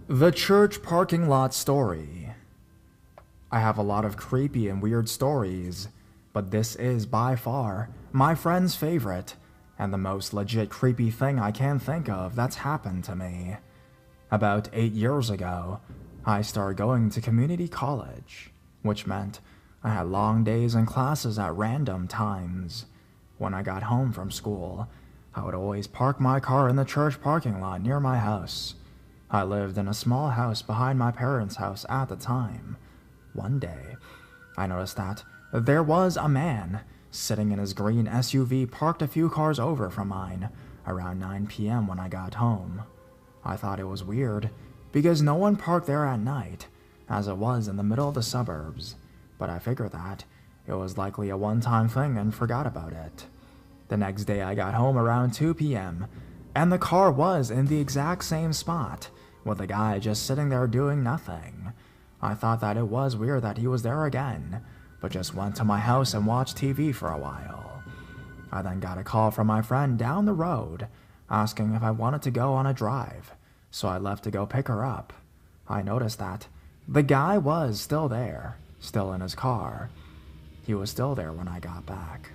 The church parking lot story. I have a lot of creepy and weird stories, but this is by far my friend's favorite and the most legit creepy thing I can think of that's happened to me. About 8 years ago, I started going to community college, which meant I had long days and classes at random times. When I got home from school, I would always park my car in the church parking lot near my house. I lived in a small house behind my parents' house at the time. One day, I noticed that there was a man sitting in his green SUV parked a few cars over from mine around 9 p.m. when I got home. I thought it was weird because no one parked there at night, as it was in the middle of the suburbs, but I figured that it was likely a one-time thing and forgot about it. The next day I got home around 2 p.m., and the car was in the exact same spot, with the guy just sitting there doing nothing. I thought that it was weird that he was there again, but just went to my house and watched TV for a while. I then got a call from my friend down the road, asking if I wanted to go on a drive, so I left to go pick her up. I noticed that the guy was still there, still in his car. He was still there when I got back.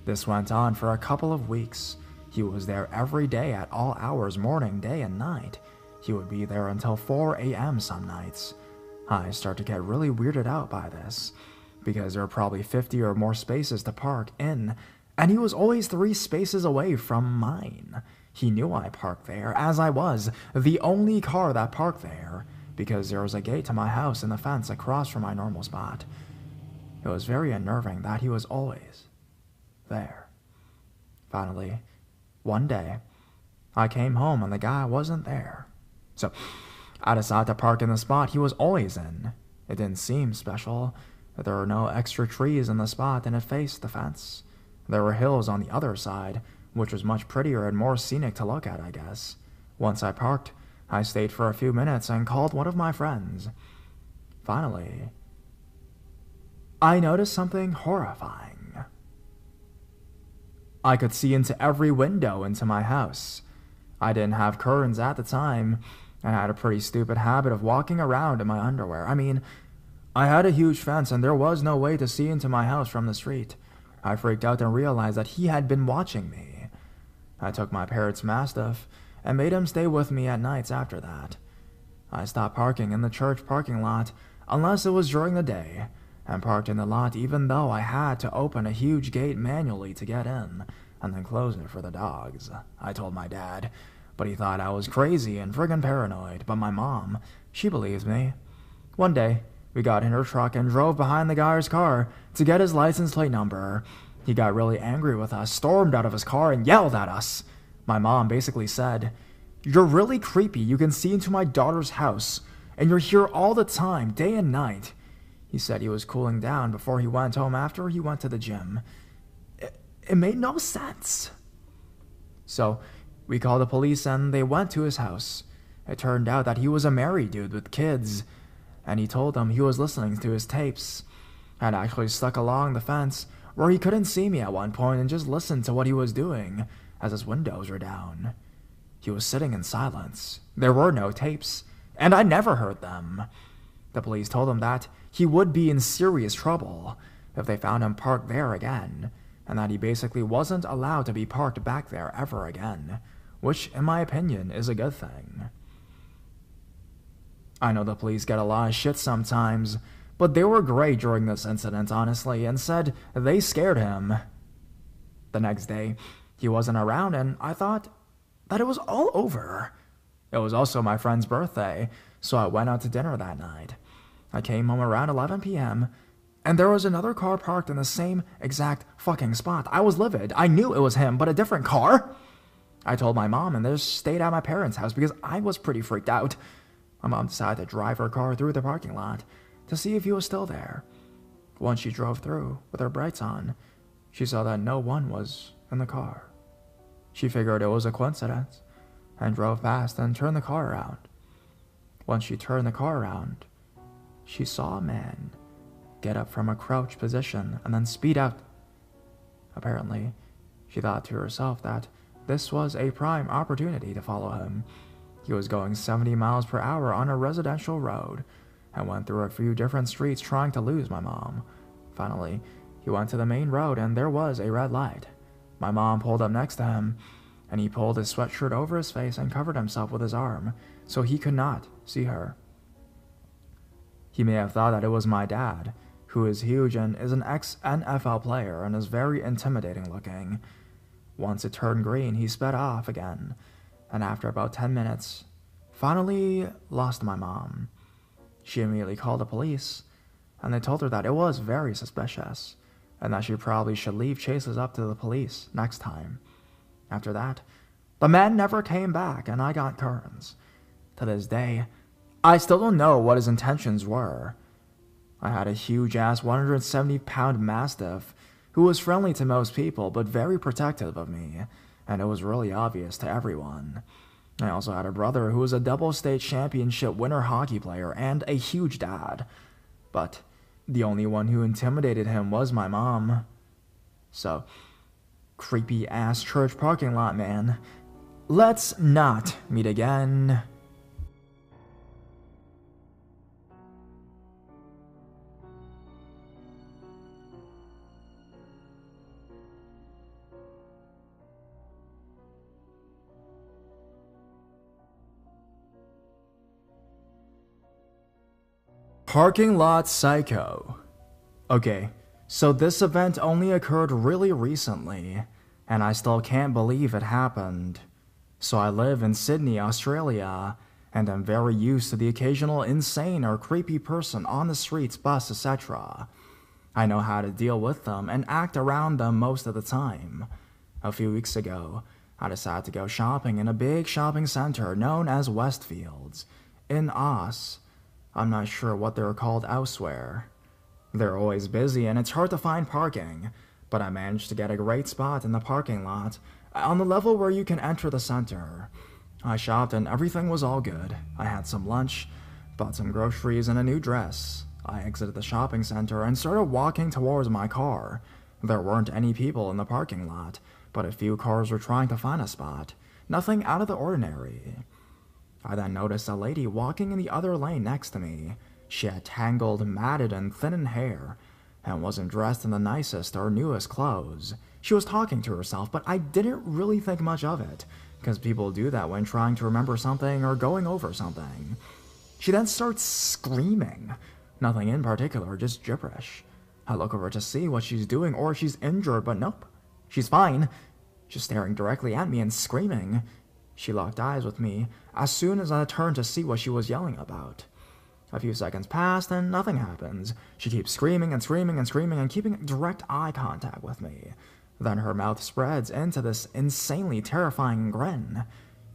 This went on for a couple of weeks. He was there every day at all hours, morning, day, and night. He would be there until 4 a.m. some nights. I start to get really weirded out by this, because there are probably 50 or more spaces to park in, and he was always 3 spaces away from mine. He knew I parked there, as I was the only car that parked there, because there was a gate to my house and the fence across from my normal spot. It was very unnerving that he was always there. Finally, one day, I came home and the guy wasn't there. So, I decided to park in the spot he was always in. It didn't seem special. There were no extra trees in the spot and it faced the fence. There were hills on the other side, which was much prettier and more scenic to look at, I guess. Once I parked, I stayed for a few minutes and called one of my friends. Finally, I noticed something horrifying. I could see into every window into my house. I didn't have curtains at the time, and I had a pretty stupid habit of walking around in my underwear. I had a huge fence and there was no way to see into my house from the street. I freaked out and realized that he had been watching me. I took my parents' Mastiff and made him stay with me at nights after that. I stopped parking in the church parking lot unless it was during the day, and parked in the lot even though I had to open a huge gate manually to get in, and then close it for the dogs. I told my dad, but he thought I was crazy and friggin' paranoid, but my mom, she believes me. One day, we got in her truck and drove behind the guy's car to get his license plate number. He got really angry with us, stormed out of his car, and yelled at us. My mom basically said, "You're really creepy. You can see into my daughter's house, and you're here all the time, day and night." He said he was cooling down before he went home after he went to the gym. It made no sense. So, we called the police and they went to his house. It turned out that he was a married dude with kids, and he told them he was listening to his tapes. I'd actually stuck along the fence where he couldn't see me at one point and just listened to what he was doing as his windows were down. He was sitting in silence. There were no tapes, and I never heard them. The police told him that he would be in serious trouble if they found him parked there again, and that he basically wasn't allowed to be parked back there ever again, which, in my opinion, is a good thing. I know the police get a lot of shit sometimes, but they were great during this incident, honestly, and said they scared him. The next day, he wasn't around, and I thought that it was all over. It was also my friend's birthday, so I went out to dinner that night. I came home around 11 p.m., and there was another car parked in the same exact fucking spot. I was livid. I knew it was him, but a different car? I told my mom and just stayed at my parents' house because I was pretty freaked out. My mom decided to drive her car through the parking lot to see if he was still there. Once she drove through with her brights on, she saw that no one was in the car. She figured it was a coincidence and drove past and turned the car around. Once she turned the car around, she saw a man get up from a crouch position and then speed out. Apparently, she thought to herself that this was a prime opportunity to follow him. He was going 70 miles per hour on a residential road and went through a few different streets trying to lose my mom. Finally, he went to the main road and there was a red light. My mom pulled up next to him, and he pulled his sweatshirt over his face and covered himself with his arm so he could not see her. He may have thought that it was my dad, who is huge and is an ex-NFL player and is very intimidating looking. Once it turned green, he sped off again, and after about 10 minutes, finally lost my mom. She immediately called the police, and they told her that it was very suspicious, and that she probably should leave chases up to the police next time. After that, the man never came back, and I got turns. To this day, I still don't know what his intentions were. I had a huge-ass 170-pound mastiff who was friendly to most people but very protective of me, and it was really obvious to everyone. I also had a brother who was a double state championship winner hockey player and a huge dad, but the only one who intimidated him was my mom. So, creepy-ass church parking lot man, let's not meet again. Parking lot psycho. Okay, so this event only occurred really recently, and I still can't believe it happened. So I live in Sydney, Australia, and am very used to the occasional insane or creepy person on the streets, bus, etc. I know how to deal with them and act around them most of the time. A few weeks ago, I decided to go shopping in a big shopping center known as Westfields, in Oz. I'm not sure what they're called elsewhere. They're always busy and it's hard to find parking, but I managed to get a great spot in the parking lot, on the level where you can enter the center. I shopped and everything was all good. I had some lunch, bought some groceries and a new dress. I exited the shopping center and started walking towards my car. There weren't any people in the parking lot, but a few cars were trying to find a spot. Nothing out of the ordinary. I then noticed a lady walking in the other lane next to me. She had tangled, matted, and thinning hair, and wasn't dressed in the nicest or newest clothes. She was talking to herself, but I didn't really think much of it, because people do that when trying to remember something or going over something. She then starts screaming. Nothing in particular, just gibberish. I look over to see what she's doing or if she's injured, but nope. She's fine, just staring directly at me and screaming. She locked eyes with me as soon as I turned to see what she was yelling about. A few seconds passed and nothing happens. She keeps screaming and screaming and screaming and keeping direct eye contact with me. Then her mouth spreads into this insanely terrifying grin.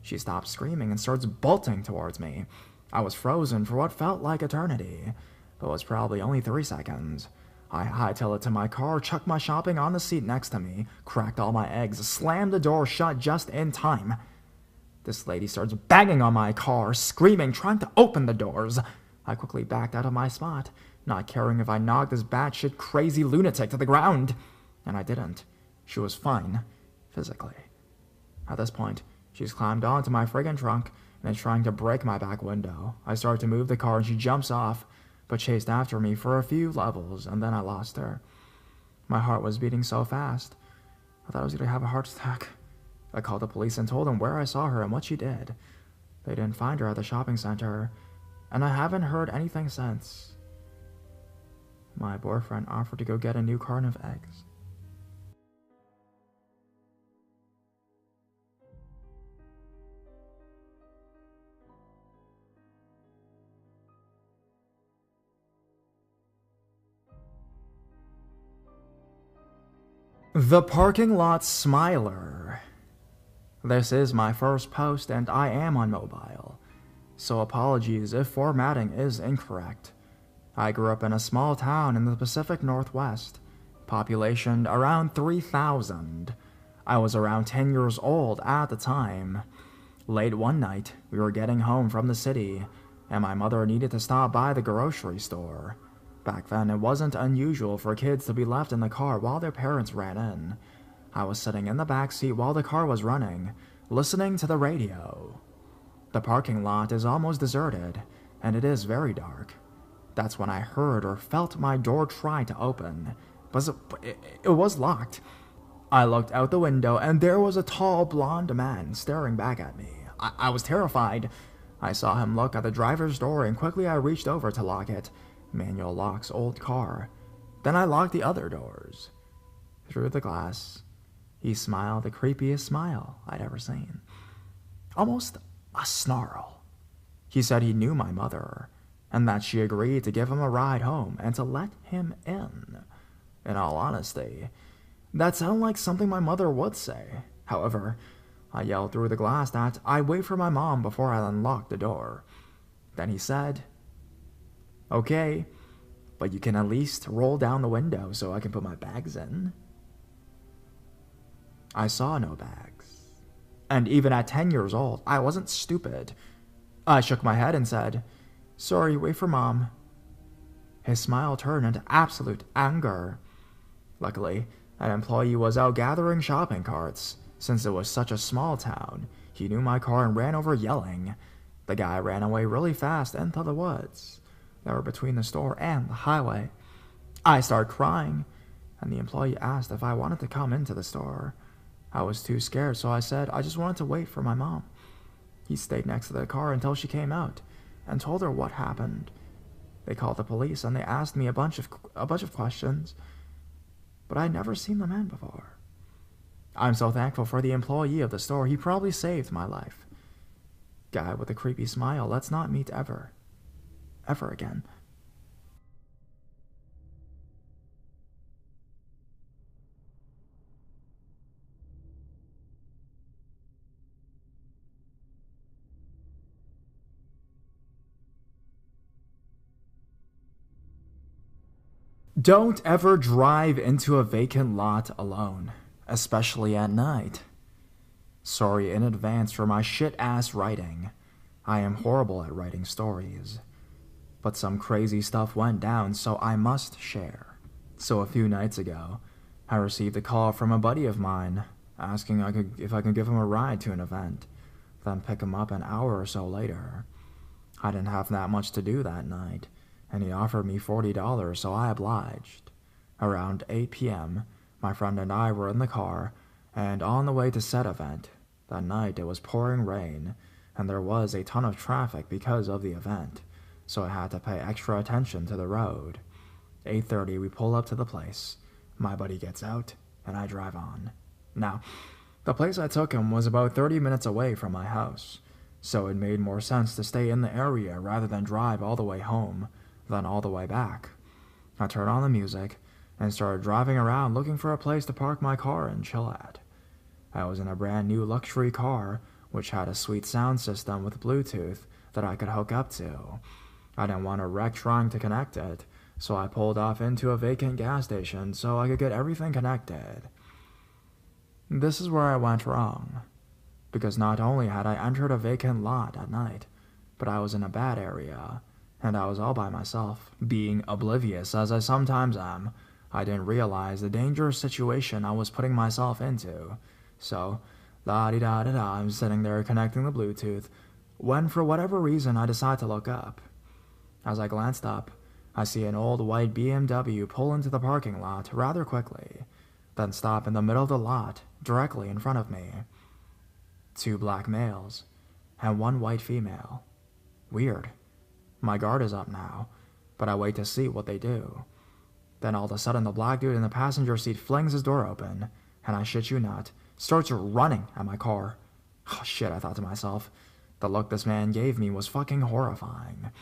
She stops screaming and starts bolting towards me. I was frozen for what felt like eternity, but was probably only 3 seconds. I hightailed it to my car, chucked my shopping on the seat next to me, cracked all my eggs, slammed the door shut just in time. This lady starts banging on my car, screaming, trying to open the doors. I quickly backed out of my spot, not caring if I knocked this batshit crazy lunatic to the ground. And I didn't. She was fine, physically. At this point, she's climbed onto my friggin' trunk and is trying to break my back window. I start to move the car and she jumps off, but chased after me for a few levels, and then I lost her. My heart was beating so fast, I thought I was going to have a heart attack. I called the police and told them where I saw her and what she did. They didn't find her at the shopping center, and I haven't heard anything since. My boyfriend offered to go get a new carton of eggs. The Parking Lot Smiler. This is my first post and I am on mobile, so apologies if formatting is incorrect. I grew up in a small town in the Pacific Northwest, population around 3,000. I was around 10 years old at the time. Late one night, we were getting home from the city, and my mother needed to stop by the grocery store. Back then, it wasn't unusual for kids to be left in the car while their parents ran in. I was sitting in the back seat while the car was running, listening to the radio. The parking lot is almost deserted, and it is very dark. That's when I heard or felt my door try to open, but it was locked. I looked out the window, and there was a tall, blonde man staring back at me. I was terrified. I saw him look at the driver's door, and quickly I reached over to lock it. Manual lock's old car. Then I locked the other doors. Through the glass, he smiled the creepiest smile I'd ever seen. Almost a snarl. He said he knew my mother, and that she agreed to give him a ride home and to let him in. In all honesty, that sounded like something my mother would say. However, I yelled through the glass that I'd wait for my mom before I unlocked the door. Then he said, "Okay, but you can at least roll down the window so I can put my bags in." I saw no bags. And even at 10 years old, I wasn't stupid. I shook my head and said, "Sorry, wait for Mom." His smile turned into absolute anger. Luckily, an employee was out gathering shopping carts. Since it was such a small town, he knew my car and ran over yelling. The guy ran away really fast into the woods that were between the store and the highway. I started crying, and the employee asked if I wanted to come into the store. I was too scared, so I said I just wanted to wait for my mom. He stayed next to the car until she came out and told her what happened. They called the police and they asked me a bunch of questions, but I'd never seen the man before. I'm so thankful for the employee of the store. He probably saved my life. Guy with a creepy smile, let's not meet ever again. Don't ever drive into a vacant lot alone, especially at night. Sorry in advance for my shit-ass writing. I am horrible at writing stories. But some crazy stuff went down, so I must share. So a few nights ago, I received a call from a buddy of mine, asking if I could give him a ride to an event, then pick him up an hour or so later. I didn't have that much to do that night, and he offered me $40, so I obliged. Around 8 p.m., my friend and I were in the car, and on the way to said event. That night it was pouring rain, and there was a ton of traffic because of the event, so I had to pay extra attention to the road. 8:30, we pull up to the place. My buddy gets out, and I drive on. Now, the place I took him was about 30 minutes away from my house, so it made more sense to stay in the area rather than drive all the way home, then all the way back. I turned on the music and started driving around looking for a place to park my car and chill at. I was in a brand new luxury car, which had a sweet sound system with Bluetooth that I could hook up to. I didn't want to wreck trying to connect it, so I pulled off into a vacant gas station so I could get everything connected. This is where I went wrong, because not only had I entered a vacant lot at night, but I was in a bad area, and I was all by myself. Being oblivious as I sometimes am, I didn't realize the dangerous situation I was putting myself into. So, la-di-da-da-da, I'm sitting there connecting the Bluetooth, when for whatever reason I decide to look up. As I glanced up, I see an old white BMW pull into the parking lot rather quickly, then stop in the middle of the lot, directly in front of me. 2 black males, and 1 white female. Weird. My guard is up now, but I wait to see what they do. Then all of a sudden the black dude in the passenger seat flings his door open, and I shit you not, starts running at my car. Oh shit, I thought to myself. The look this man gave me was fucking horrifying.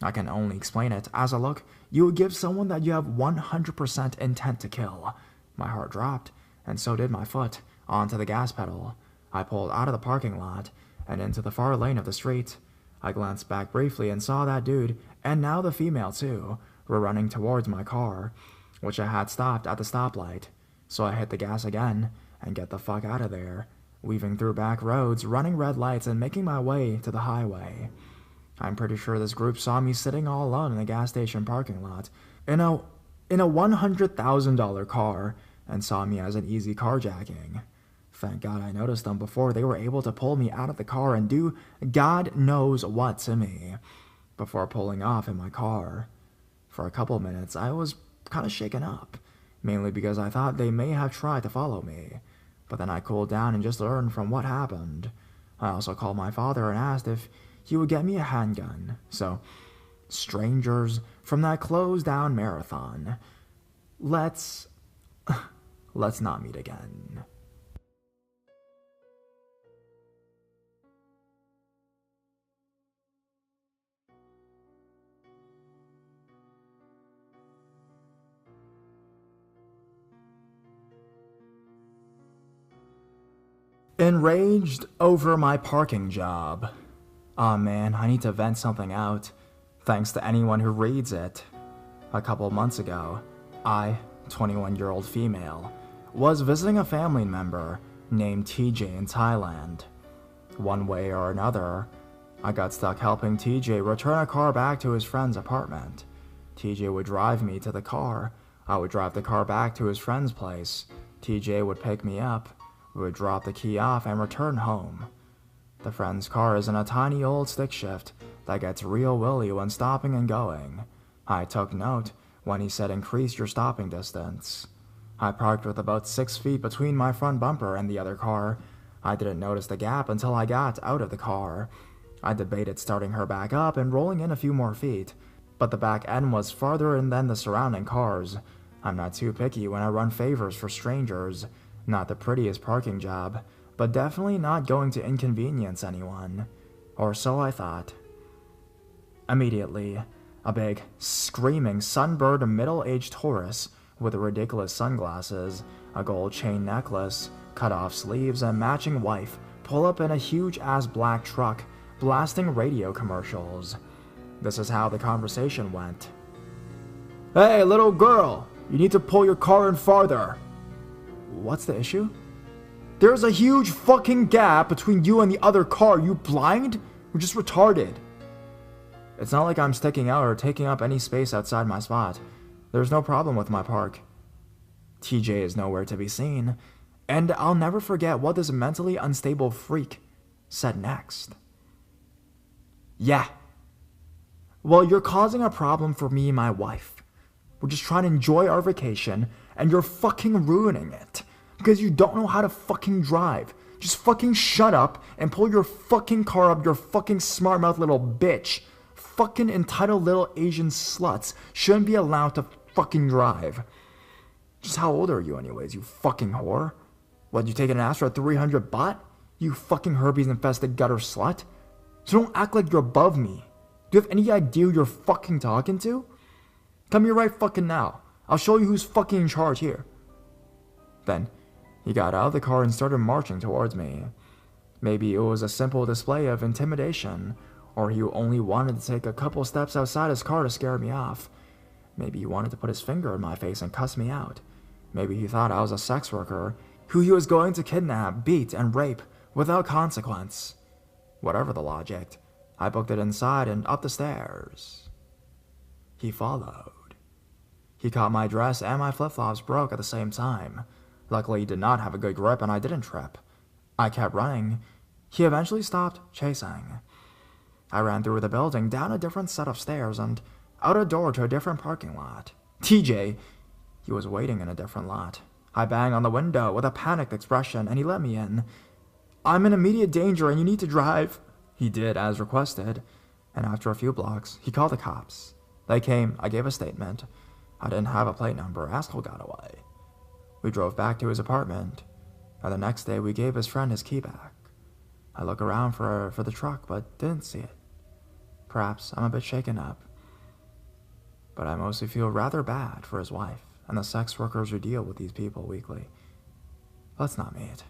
I can only explain it as a look you would give someone that you have 100% intent to kill. My heart dropped, and so did my foot, onto the gas pedal. I pulled out of the parking lot, and into the far lane of the street. I glanced back briefly and saw that dude, and now the female too, were running towards my car, which I had stopped at the stoplight. So I hit the gas again, and get the fuck out of there, weaving through back roads, running red lights, and making my way to the highway. I'm pretty sure this group saw me sitting all alone in the gas station parking lot, in a $100,000 car, and saw me as an easy carjacking. Thank God I noticed them before they were able to pull me out of the car and do God knows what to me before pulling off in my car. For a couple minutes, I was kind of shaken up, mainly because I thought they may have tried to follow me. But then I cooled down and just learned from what happened. I also called my father and asked if he would get me a handgun. So, strangers from that closed down marathon, let's not meet again. Enraged over my parking job. Aw man, I need to vent something out. Thanks to anyone who reads it. A couple months ago, I, 21-year-old female, was visiting a family member named TJ in Thailand. One way or another, I got stuck helping TJ return a car back to his friend's apartment. TJ would drive me to the car. I would drive the car back to his friend's place. TJ would pick me up. We would drop the key off and return home. The friend's car is in a tiny old stick shift that gets real willy when stopping and going. I took note when he said increase your stopping distance. I parked with about 6 feet between my front bumper and the other car. I didn't notice the gap until I got out of the car. I debated starting her back up and rolling in a few more feet, but the back end was farther in than the surrounding cars. I'm not too picky when I run favors for strangers. Not the prettiest parking job, but definitely not going to inconvenience anyone. Or so I thought. Immediately, a big, screaming, sunburned middle-aged Taurus with ridiculous sunglasses, a gold chain necklace, cut-off sleeves, and matching wife pull up in a huge-ass black truck, blasting radio commercials. This is how the conversation went. "Hey, little girl, you need to pull your car in farther." What's the issue? There's a huge fucking gap between you and the other car. You blind? You're just retarded. It's not like I'm sticking out or taking up any space outside my spot. There's no problem with my park. TJ is nowhere to be seen, and I'll never forget what this mentally unstable freak said next. "Yeah. Well, you're causing a problem for me and my wife. We're just trying to enjoy our vacation, and you're fucking ruining it because you don't know how to fucking drive. Just fucking shut up and pull your fucking car up, your fucking smart mouth little bitch. Fucking entitled little Asian sluts shouldn't be allowed to fucking drive. Just how old are you anyways, you fucking whore? What, you taking an ass for 300 baht? You fucking herpes-infested gutter slut? So don't act like you're above me. Do you have any idea who you're fucking talking to? Come here right fucking now. I'll show you who's fucking in charge here." Then, he got out of the car and started marching towards me. Maybe it was a simple display of intimidation, or he only wanted to take a couple steps outside his car to scare me off. Maybe he wanted to put his finger in my face and cuss me out. Maybe he thought I was a sex worker who he was going to kidnap, beat, and rape without consequence. Whatever the logic, I booked it inside and up the stairs. He followed. He caught my dress and my flip-flops broke at the same time. Luckily, he did not have a good grip and I didn't trip. I kept running. He eventually stopped chasing. I ran through the building, down a different set of stairs, and out a door to a different parking lot. TJ, he was waiting in a different lot. I banged on the window with a panicked expression, and he let me in. "I'm in immediate danger and you need to drive." He did as requested, and after a few blocks, he called the cops. They came, I gave a statement. I didn't have a plate number. Asshole got away. We drove back to his apartment, and the next day we gave his friend his key back. I looked around for the truck, but didn't see it. Perhaps I'm a bit shaken up, but I mostly feel rather bad for his wife and the sex workers who deal with these people weekly. Let's not meet.